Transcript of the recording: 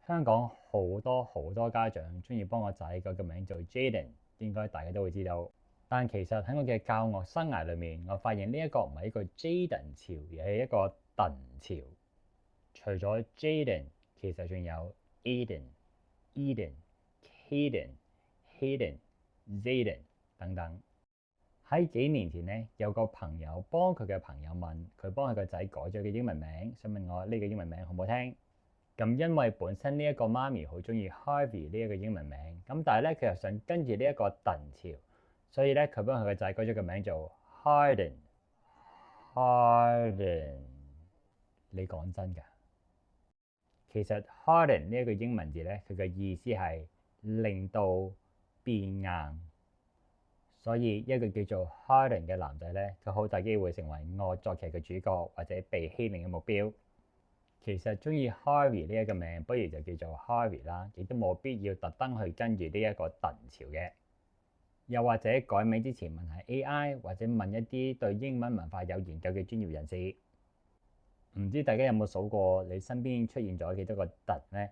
香港好多家長中意幫個仔改個名做 Jaden，應該大家都會知道。但其實喺我嘅教學生涯裏面，我發現呢一個唔係一個 Jaden 潮，而係一個鄧潮。除咗 Jaden，其實仲有 Eden、Eden、Caden、Hayden、Zaden 等等。喺幾年前呢，有個朋友幫佢嘅朋友問佢幫佢個仔改咗個英文名，想問我呢個英文名好唔好聽？咁因為本身呢一個媽咪好中意 Harvey 呢一個英文名，咁但係咧佢又想跟住呢一個鄧潮，所以咧佢幫佢個仔改咗個名做 Harden。你講真㗎？其實 Harden 呢一個英文字咧，佢嘅意思係令到變硬，所以一個叫做 Harden 嘅男仔咧，佢好大機會成為惡作劇嘅主角或者被欺凌嘅目標。其實中意 Harvey 呢一個名，不如就叫做 Harvey 啦，亦都冇必要特登去跟住呢一個鄧潮嘅。又或者改名之前問下 AI，或者問一啲對英文文化有研究嘅專業人士。唔知大家有冇數過你身邊出現咗幾多個鄧呢？